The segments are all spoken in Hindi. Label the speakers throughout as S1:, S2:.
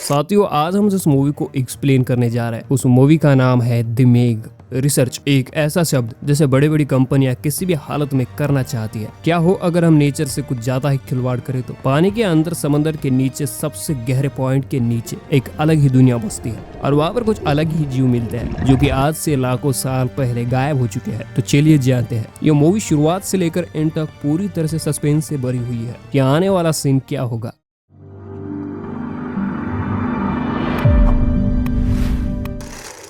S1: साथियों, आज हम जिस मूवी को एक्सप्लेन करने जा रहे हैं उस मूवी का नाम है द मेग। रिसर्च एक ऐसा शब्द जिसे बड़ी बड़ी कंपनियां किसी भी हालत में करना चाहती है। क्या हो अगर हम नेचर से कुछ ज्यादा ही खिलवाड़ करें तो पानी के अंदर, समंदर के नीचे, सबसे गहरे पॉइंट के नीचे एक अलग ही दुनिया बसती है और वहाँ पर कुछ अलग ही जीव मिलते हैं जो कि आज से लाखों साल पहले गायब हो चुके हैं। तो चलिए जानते हैं ये मूवी शुरुआत से लेकर एंड तक पूरी तरह से सस्पेंस से भरी हुई है कि आने वाला सीन क्या होगा।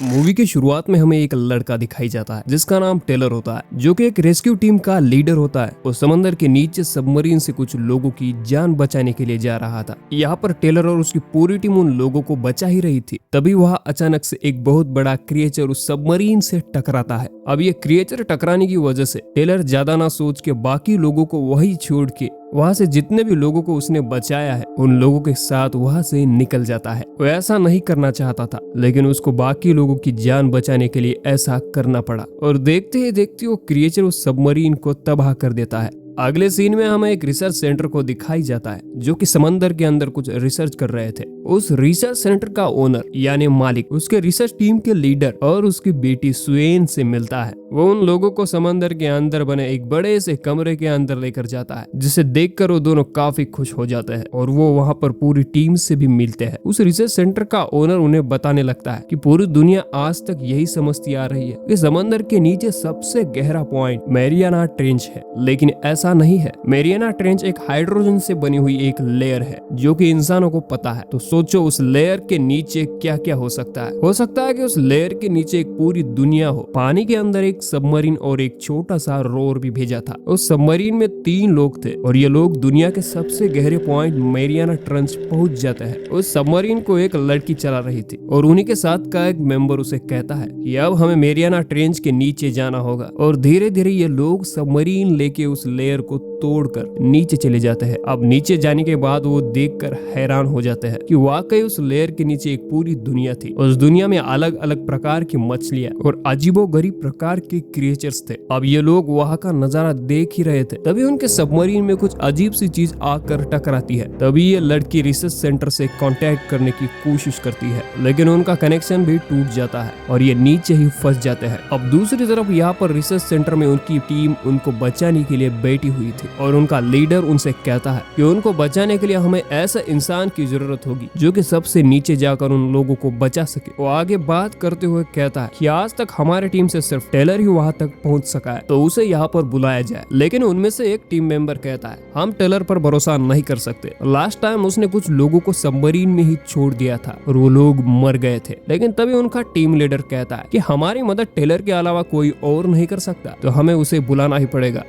S1: मूवी की शुरुआत में हमें एक लड़का दिखाई जाता है जिसका नाम टेलर होता है, जो कि एक रेस्क्यू टीम का लीडर होता है। वो समंदर के नीचे सबमरीन से कुछ लोगों की जान बचाने के लिए जा रहा था। यहाँ पर टेलर और उसकी पूरी टीम उन लोगों को बचा ही रही थी। तभी वहाँ अचानक से एक बहुत बड़ा क्रिएचर उस सबमरीन से टकराता है। अब ये क्रिएचर टकराने की वजह से टेलर ज्यादा ना सोच के बाकी लोगों को वही छोड़ के वहाँ से जितने भी लोगों को उसने बचाया है उन लोगों के साथ वहाँ से निकल जाता है। वो ऐसा नहीं करना चाहता था, लेकिन उसको बाकी लोगों की जान बचाने के लिए ऐसा करना पड़ा और देखते ही देखते वो क्रिएचर उस सबमरीन को तबाह कर देता है। अगले सीन में हमें एक रिसर्च सेंटर को दिखाई जाता है जो कि समंदर के अंदर कुछ रिसर्च कर रहे थे। उस रिसर्च सेंटर का ओनर यानी मालिक उसके रिसर्च टीम के लीडर और उसकी बेटी सुएन से मिलता है। वो उन लोगों को समंदर के अंदर बने एक बड़े से कमरे के अंदर लेकर जाता है, जिसे देखकर वो दोनों काफी खुश हो जाते हैं और वो वहाँ पर पूरी टीम से भी मिलते हैं। उस रिसर्च सेंटर का ओनर उन्हें बताने लगता है कि पूरी दुनिया आज तक यही समझती आ रही है कि समंदर के नीचे सबसे गहरा पॉइंट मैरियाना ट्रेंच है, लेकिन ऐसा नहीं है। मैरियाना ट्रेंच एक हाइड्रोजन से बनी हुई एक लेयर है जो कि इंसानों को पता है। तो सोचो उस लेयर के नीचे क्या क्या हो सकता है। हो सकता है कि उस लेयर के नीचे एक पूरी दुनिया हो। पानी के अंदर एक सबमरीन और एक छोटा सा रोवर भी भेजा था। उस सबमरीन में 3 लोग थे और ये लोग दुनिया के सबसे गहरे पॉइंट मैरियाना ट्रेंच पहुंच जाते हैं। उस सबमरीन को एक लड़की चला रही थी और उन्हीं के साथ का एक मेंबर उसे कहता है कि अब हमें मैरियाना ट्रेंच के नीचे जाना होगा। और धीरे धीरे ये लोग सबमरीन लेके उस लेयर को तोड़कर नीचे चले जाते हैं। अब नीचे जाने के बाद वो देखकर हैरान हो जाते हैं कि वाकई उस लेयर के नीचे एक पूरी दुनिया थी। उस दुनिया में अलग अलग प्रकार की मछलियां और अजीबोगरीब प्रकार के क्रिएचर्स थे। अब ये लोग वहाँ का नजारा देख ही रहे थे, तभी उनके सबमरीन में कुछ अजीब सी चीज आकर टकराती है। तभी ये लड़की रिसर्च सेंटर से कांटेक्ट करने की कोशिश करती है, लेकिन उनका कनेक्शन भी टूट जाता है और ये नीचे ही फंस जाते हैं। अब दूसरी तरफ यहाँ पर रिसर्च सेंटर में उनकी टीम उनको बचाने के लिए बैठी हुई थी और उनका लीडर उनसे कहता है कि उनको बचाने के लिए हमें ऐसा इंसान की जरूरत होगी जो कि सबसे नीचे जाकर उन लोगों को बचा सके। वो आगे बात करते हुए कहता है कि आज तक हमारी टीम से सिर्फ टेलर ही वहां तक पहुंच सका है, तो उसे यहाँ पर बुलाया जाए। लेकिन उनमें से एक टीम मेंबर कहता है हम टेलर पर भरोसा नहीं कर सकते। लास्ट टाइम उसने कुछ लोगों को सबमरीन में ही छोड़ दिया था और वो लोग मर गए थे। लेकिन तभी उनका टीम लीडर कहता है कि हमारी मदद टेलर के अलावा कोई और नहीं कर सकता, तो हमें उसे बुलाना ही पड़ेगा।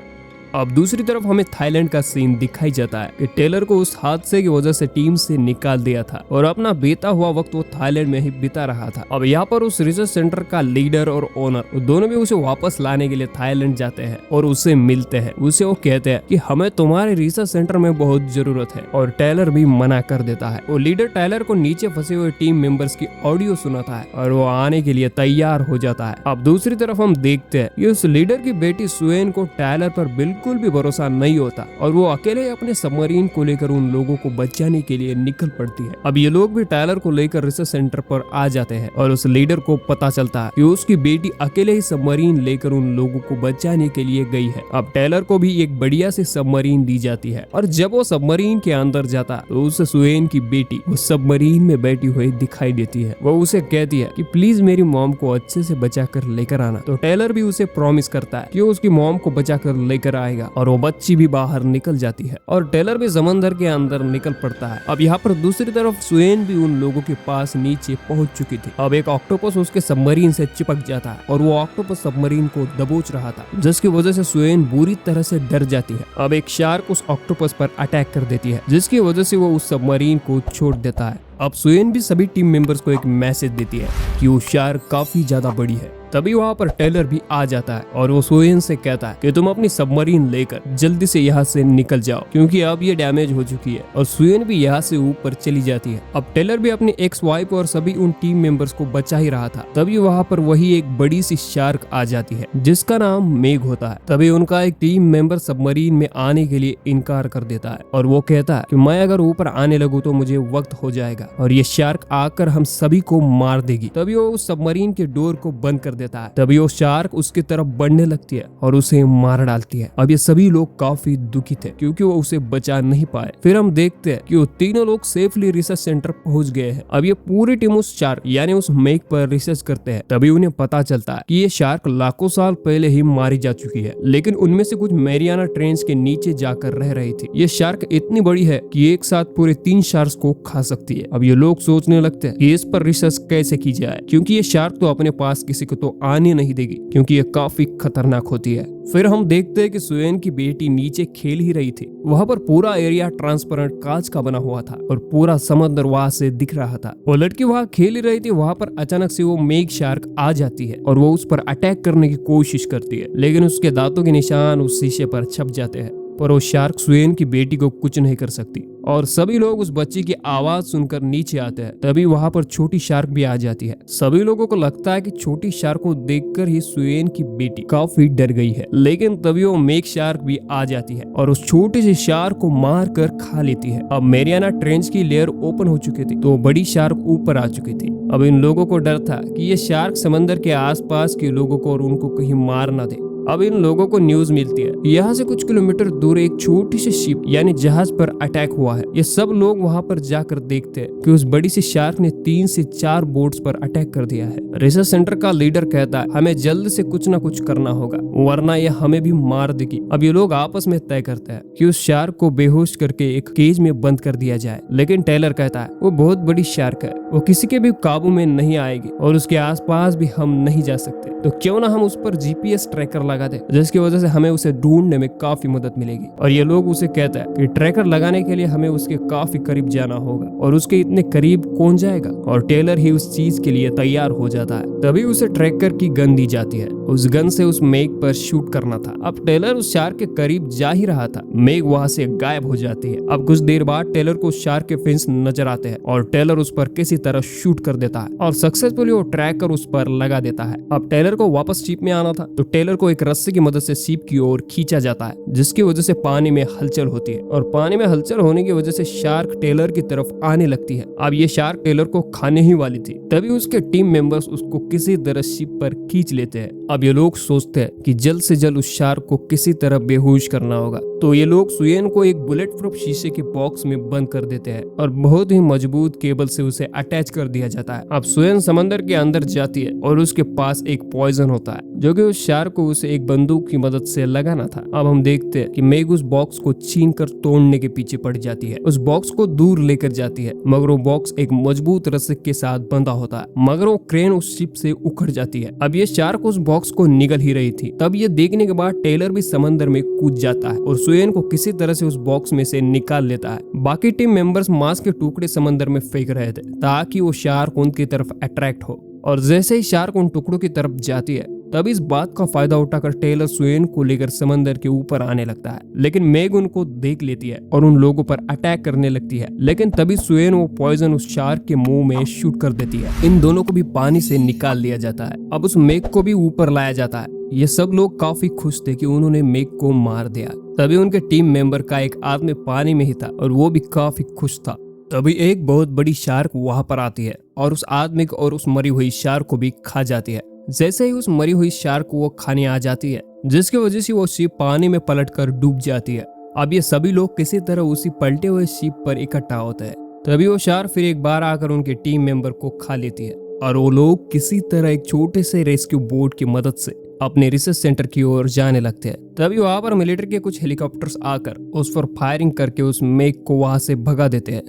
S1: अब दूसरी तरफ हमें थाईलैंड का सीन दिखाई जाता है कि टेलर को उस हादसे की वजह से टीम से निकाल दिया था और अपना बीता हुआ वक्त वो थाईलैंड में ही बिता रहा था। अब यहाँ पर उस रिसर्च सेंटर का लीडर और ओनर दोनों भी उसे वापस लाने के लिए थाईलैंड जाते हैं और उससे मिलते हैं। उसे वो कहते हैं कि हमें तुम्हारे रिसर्च सेंटर में बहुत जरूरत है और टेलर भी मना कर देता है। वो लीडर टेलर को नीचे फंसे हुए टीम मेंबर्स की ऑडियो सुनाता है और वो आने के लिए तैयार हो जाता है। अब दूसरी तरफ हम देखते हैं कि उस लीडर की बेटी सुएन को टेलर पर बिल्कुल भी भरोसा नहीं होता और वो अकेले अपने सबमरीन को लेकर उन लोगों को बचाने के लिए निकल पड़ती है। अब ये लोग भी टायलर को लेकर रिसर्च सेंटर पर आ जाते हैं और उस लीडर को पता चलता है कि उसकी बेटी अकेले ही सबमरीन लेकर उन लोगों को बचाने के लिए गई है। अब टेलर को भी एक बढ़िया से सबमरीन दी जाती है और जब वो सबमरीन के अंदर जाता तो उसे सुएन की बेटी उस सबमरीन में बैठी हुई दिखाई देती है। वो उसे कहती है कि प्लीज मेरी मॉम को अच्छे से बचा कर लेकर आना। तो टेलर भी उसे प्रॉमिस करता है कि वो उसकी मॉम को बचा कर लेकर आएगा और वो बच्ची भी बाहर निकल जाती है और टेलर भी समंदर के अंदर निकल पड़ता है। अब यहाँ पर दूसरी तरफ सुएन भी उन लोगों के पास नीचे पहुंच चुकी थी। अब एक ऑक्टोपस उसके सबमरीन से चिपक जाता है और वो ऑक्टोपस सबमरीन को दबोच रहा था, जिसकी वजह से सुएन बुरी तरह से डर जाती है। अब एक शार्क उस ऑक्टोपस पर अटैक कर देती है, जिसकी वजह से वो उस सबमरीन को छोड़ देता है। अब सुएन भी सभी टीम मेंबर्स को एक मैसेज देती है कि वो शार्क काफी ज्यादा बड़ी है तभी वहाँ पर टेलर भी आ जाता है और वो सुएन से कहता है कि तुम अपनी सबमरीन लेकर जल्दी से यहाँ से निकल जाओ क्योंकि अब ये डैमेज हो चुकी है। और सुएन भी यहाँ से ऊपर चली जाती है। अब टेलर भी अपनी एक्स वाइफ और सभी उन टीम मेंबर्स को बचा ही रहा था। तभी वहाँ पर वही एक बड़ी सी शार्क आ जाती है जिसका नाम मेग होता है। तभी उनका एक टीम मेंबर सबमरीन में आने के लिए इनकार कर देता है और वो कहता है कि मैं अगर ऊपर आने लगूं तो मुझे वक्त हो जाएगा और ये शार्क आकर हम सभी को मार देगी। तभी वो उस सबमरीन के डोर को बंद कर देता है। तभी वो शार्क उसकी तरफ बढ़ने लगती है और उसे मार डालती है। अब ये सभी लोग काफी दुखी थे क्योंकि वो उसे बचा नहीं पाए। फिर हम देखते हैं कि वो तीनों लोग सेफली रिसर्च सेंटर पहुंच गए हैं। अब ये पूरी टीम उस शार्क यानी उस मेग पर रिसर्च करते हैं। तभी उन्हें पता चलता है कि ये शार्क लाखों साल पहले ही मारी जा चुकी है, लेकिन उनमें से कुछ मैरियाना ट्रेंच के नीचे जाकर रह रही थी। ये शार्क इतनी बड़ी है कि एक साथ पूरे 3 शार्क्स को खा सकती है। अब ये लोग सोचने लगते हैं कि इस पर रिसर्च कैसे की जाए क्योंकि ये शार्क तो अपने पास किसी को तो आने नहीं देगी क्योंकि ये काफी खतरनाक होती है। फिर हम देखते हैं कि सुएन की बेटी नीचे खेल ही रही थी। वहाँ पर पूरा एरिया ट्रांसपेरेंट कांच का बना हुआ था और पूरा समुद्र वहाँ से दिख रहा था। वो लड़की वहाँ खेल ही रही थी। वहाँ पर अचानक से वो मेग शार्क आ जाती है और वो उस पर अटैक करने की कोशिश करती है, लेकिन उसके दांतों के निशान उस शीशे पर छप जाते हैं। पर वो शार्क सुएन की बेटी को कुछ नहीं कर सकती और सभी लोग उस बच्ची की आवाज सुनकर नीचे आते हैं। तभी वहाँ पर छोटी शार्क भी आ जाती है। सभी लोगों को लगता है कि छोटी शार्क को देखकर ही सुएन की बेटी काफी डर गई है, लेकिन तभी वो मेग शार्क भी आ जाती है और उस छोटी सी शार्क को मार कर खा लेती है। अब मैरियाना ट्रेंच की लेयर ओपन हो चुकी थी तो बड़ी शार्क ऊपर आ चुकी थी। अब इन लोगों को डर था कि ये शार्क समंदर के आसपास के लोगों को और उनको कहीं मार ना दे। अब इन लोगों को न्यूज मिलती है यहाँ से कुछ किलोमीटर दूर एक छोटी सी शिप यानी जहाज पर अटैक हुआ है। ये सब लोग वहाँ पर जाकर देखते हैं कि उस बड़ी सी शार्क ने 3 से 4 बोट्स पर अटैक कर दिया है। रिसर्च सेंटर का लीडर कहता है हमें जल्द से कुछ ना कुछ करना होगा वरना ये हमें भी मार देगी। अब ये लोग आपस में तय करते हैं कि उस शार्क को बेहोश करके एक केज में बंद कर दिया जाए, लेकिन टेलर कहता है वो बहुत बड़ी शार्क है, वो किसी के भी काबू में नहीं आएगी और उसके आसपास भी हम नहीं जा सकते, तो क्यों ना हम उस पर जीपीएस ट्रैकर लगा दे जिसकी वजह से हमें उसे ढूंढने में काफी मदद मिलेगी। और ये लोग उसे कहता है कि ट्रैकर लगाने के लिए हमें उसके काफी करीब जाना होगा और उसके इतने करीब कौन जाएगा, और टेलर ही उस चीज के लिए तैयार हो जाता है। तभी उसे ट्रैकर की गन दी जाती है। उस गन से उस मेग पर शूट करना था। अब टेलर उस शार्क के करीब जा ही रहा था, मेग वहाँ से गायब हो जाती है। अब कुछ देर बाद टेलर को शार्क के फिन्स नजर आते हैं और टेलर उस पर किसी तरह शूट कर देता है और सक्सेसफुली वो ट्रैकर उस पर लगा देता है। अब टेलर को वापस शिप में आना था तो टेलर को एक रस्सी की मदद से शिप की ओर खींचा जाता है जिसकी वजह से पानी में हलचल होती है और पानी में हलचल होने की वजह से शार्क टेलर की तरफ आने लगती है। अब ये शार्क टेलर को खाने ही वाली थी। तभी उसके टीम मेंबर्स उसको किसी तरह शिप पर खींच लेते हैं। अब ये लोग सोचते हैं कि जल्द से जल्द उस शार्क को किसी तरह बेहोश करना होगा, तो ये लोग सुएन को एक बुलेट प्रूफ शीशे के बॉक्स में बंद कर देते हैं और बहुत ही मजबूत केबल से उसे अटैच कर दिया जाता है। अब सुएन समंदर के अंदर जाती है और उसके पास एक पॉइजन होता है जो कि उस शार्क को उसे एक बंदूक की मदद से लगाना था। अब हम देखते हैं कि मेग उस बॉक्स को छीन कर तोड़ने के पीछे पड़ जाती है, उस बॉक्स को दूर लेकर जाती है, मगर वो बॉक्स एक मजबूत रस्सी के साथ बंधा होता है, मगर वो क्रेन उस शिप से उखड़ जाती है। अब ये शार्क उस बॉक्स को निगल ही रही थी। तब ये देखने के बाद टेलर भी समंदर में कूद जाता है और सुएन को किसी तरह से उस बॉक्स में से निकाल लेता है। बाकी टीम मेंबर्स मांस के टुकड़े समंदर में फेंक रहे थे ताकि वो शार्क उनकी तरफ अट्रैक्ट हो, और जैसे ही शार्क उन टुकड़ों की तरफ जाती है तब इस बात का फायदा उठाकर टेलर सुएन को लेकर समंदर के ऊपर आने लगता है, लेकिन मेग उनको देख लेती है और उन लोगों पर अटैक करने लगती है। लेकिन तभी सुएन वो पॉइजन उस शार्क के मुंह में शूट कर देती है। इन दोनों को भी पानी से निकाल लिया जाता है। अब उस मेग को भी ऊपर लाया जाता है। ये सब लोग काफी खुश थे कि उन्होंने मेग को मार दिया। तभी उनके टीम मेंबर का एक आदमी पानी में ही था और वो भी काफी खुश था। तभी एक बहुत बड़ी शार्क वहां पर आती है और उस आदमी को और उस मरी हुई शार्क को भी खा जाती है। जैसे ही उस मरी हुई शार्क को वो खाने आ जाती है जिसकी वजह से वो शिप पानी में पलटकर डूब जाती है। अब ये सभी लोग किसी तरह उसी पलटे हुए शिप पर इकट्ठा होते हैं। तभी वो शार्क फिर एक बार आकर उनके टीम मेंबर को खा लेती है और वो लोग किसी तरह एक छोटे से रेस्क्यू बोट की मदद से अपने रिसर्च सेंटर की ओर जाने लगते हैं। तभी वहां पर मिलिट्री के कुछ हेलीकॉप्टर्स आकर उस पर फायरिंग करके उस मेग को वहां से भगा देते हैं।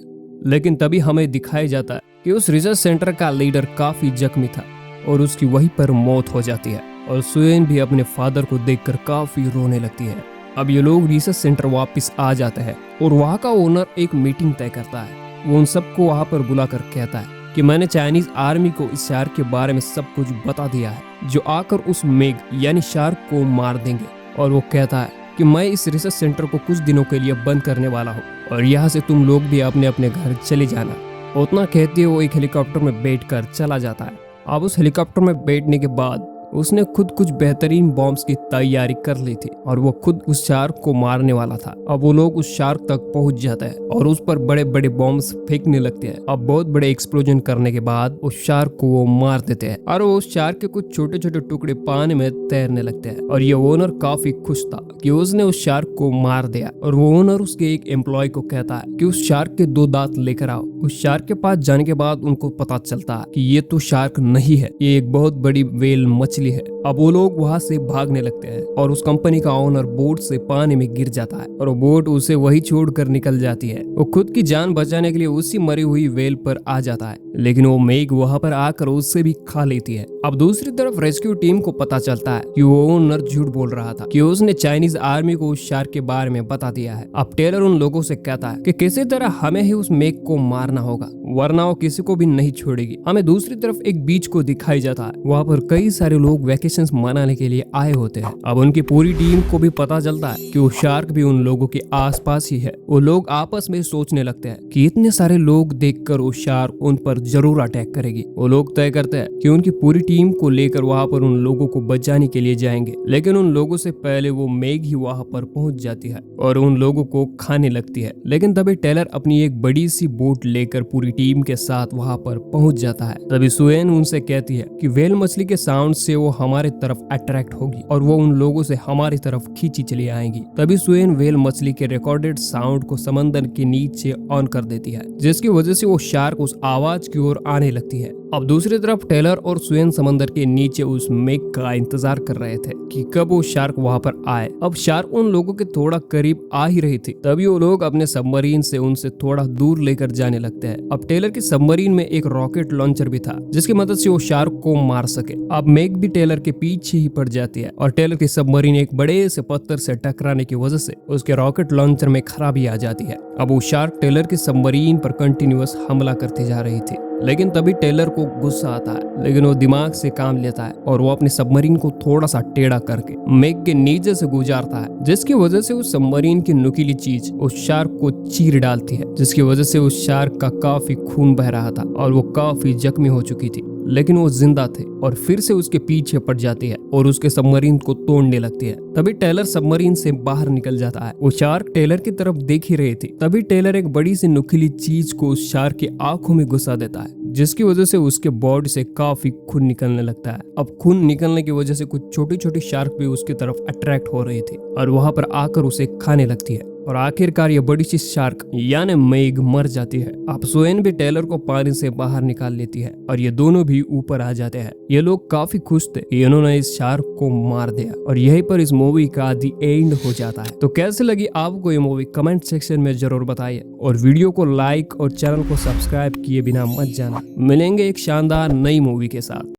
S1: लेकिन तभी हमें दिखाया जाता है कि उस रिसर्च सेंटर का लीडर काफी जख्मी था और उसकी वहीं पर मौत हो जाती है और सुएन भी अपने फादर को देखकर काफी रोने लगती है। अब ये लोग रिसर्च सेंटर वापस आ जाते हैं और वहाँ का ओनर एक मीटिंग तय करता है। वो उन सबको वहाँ पर बुलाकर कहता है कि मैंने चाइनीज आर्मी को इस शार्क के बारे में सब कुछ बता दिया है, जो आकर उस मेघ यानी शार्क को मार देंगे। और वो कहता है कि मैं इस रिसर्च सेंटर को कुछ दिनों के लिए बंद करने वाला हूँ और यहाँ से तुम लोग भी अपने अपने घर चले जाना। उतना कहते हुए वो एक हेलीकॉप्टर में बैठकर चला जाता है। अब उस हेलीकॉप्टर में बैठने के बाद उसने खुद कुछ बेहतरीन बॉम्ब्स की तैयारी कर ली थी और वो खुद उस शार्क को मारने वाला था। अब वो लोग उस शार्क तक पहुंच जाते हैं और उस पर बड़े बड़े बॉम्ब्स फेंकने लगते हैं। अब बहुत बड़े एक्सप्लोजन करने के बाद उस शार्क को वो मार देते हैं और वो उस शार्क के कुछ छोटे छोटे टुकड़े पानी में तैरने लगते हैं। और ये ओनर काफी खुश था कि उसने उस शार्क को मार दिया। और वो ओनर उसके एक एम्प्लॉय को कहता है कि उस शार्क के 2 दांत लेकर आओ। उस शार्क के पास जाने के बाद उनको पता चलता है कि ये तो शार्क नहीं है, ये एक बहुत बड़ी व्हेल मछली है। अब वो लोग वहाँ से भागने लगते हैं और उस कंपनी का ओनर बोट से पानी में गिर जाता है और वो बोट उसे वही छोड़कर निकल जाती है। वो खुद की जान बचाने के लिए उसी मरी हुई व्हेल पर आ जाता है, लेकिन वो मेघ वहाँ पर आकर उससे भी खा लेती है। अब दूसरी तरफ रेस्क्यू टीम को पता चलता है कि वो ओनर झूठ बोल रहा था कि उसने चाइनीज आर्मी को उस शार्क के बारे में बता दिया है। अब टेलर उन लोगों से कहता है कि किसी तरह हमें ही उस मेघ को मारना होगा, वरना वो किसी को भी नहीं छोड़ेगी। हमें दूसरी तरफ एक बीच को दिखाई जाता है, वहाँ पर कई सारे लोग वैकेशंस मनाने के लिए आए होते हैं। अब उनकी पूरी टीम को भी पता चलता है कि वो शार्क भी उन लोगों के आसपास ही है। वो लोग आपस में सोचने लगते हैं कि इतने सारे लोग देखकर वो शार्क उन पर जरूर अटैक करेगी। वो लोग तय करते हैं कि उनकी पूरी टीम को लेकर वहाँ पर उन लोगों को बचाने के लिए जाएंगे, लेकिन उन लोगों से पहले वो मेघ ही वहाँ पर पहुंच जाती है और उन लोगों को खाने लगती है। लेकिन तभी टेलर अपनी एक बड़ी सी बोट लेकर पूरी टीम के साथ वहाँ पर पहुंच जाता है। तभी सुएन उनसे कहती है कि व्हेल मछली के साउंड से वो हमारे तरफ अट्रैक्ट होगी और वो उन लोगों से हमारी तरफ खींची चली आएंगी। तभी सुएन व्हेल मछली के रिकॉर्डेड साउंड को समंदर के नीचे ऑन कर देती है, जिसकी वजह से वो शार्क उस आवाज की ओर आने लगती है। अब दूसरी तरफ टेलर और सुएन समंदर के नीचे उस मेघ का इंतजार कर रहे थे कि कब वो शार्क वहां पर आए। अब शार्क उन लोगों के थोड़ा करीब आ ही रही थी, तभी वो लोग अपने सबमरीन से उनसे थोड़ा दूर लेकर जाने लगते हैं। अब टेलर की सबमरीन में एक रॉकेट लॉन्चर भी था, जिसकी मदद से वो शार्क को मार सके। अब मेघ भी टेलर के पीछे ही पड़ जाती है और टेलर की सबमरीन एक बड़े से पत्थर से टकराने की वजह से उसके रॉकेट लॉन्चर में खराबी आ जाती है। अब वो शार्क टेलर की सबमरीन पर कंटिन्यूअस हमला करती जा रही थी, लेकिन तभी टेलर को गुस्सा आता है, लेकिन वो दिमाग से काम लेता है और वो अपनी सबमरीन को थोड़ा सा टेढ़ा करके मेघ के नीचे से गुजारता है, जिसकी वजह से उस सबमरीन की नुकीली चीज उस शार्क को चीर डालती है, जिसकी वजह से उस शार्क का काफी खून बह रहा था और वो काफी जख्मी हो चुकी थी, लेकिन वो जिंदा थे और फिर से उसके पीछे पड़ जाती है और उसके सबमरीन को तोड़ने लगती है। तभी टेलर सबमरीन से बाहर निकल जाता है। वो शार्क टेलर की तरफ देख ही रही थी, तभी टेलर एक बड़ी सी नुकीली चीज को उस शार्क की आंखों में घुसा देता है, जिसकी वजह से उसके बॉडी से काफी खून निकलने लगता है। अब खून निकलने की वजह से कुछ छोटी छोटी शार्क भी उसकी तरफ अट्रैक्ट हो रही थी और वहां पर आकर उसे खाने लगती है और आखिरकार ये बड़ी सी शार्क यानी मेघ मर जाती है। अब सुएन भी टेलर को पानी से बाहर निकाल लेती है और ये दोनों भी ऊपर आ जाते हैं। ये लोग काफी खुश थे कि इन्होंने इस शार्क को मार दिया और यहीं पर इस मूवी का दी एंड हो जाता है। तो कैसे लगी आपको ये मूवी कमेंट सेक्शन में जरूर बताइए और वीडियो को लाइक और चैनल को सब्सक्राइब किए बिना मत जाना। मिलेंगे एक शानदार नई मूवी के साथ।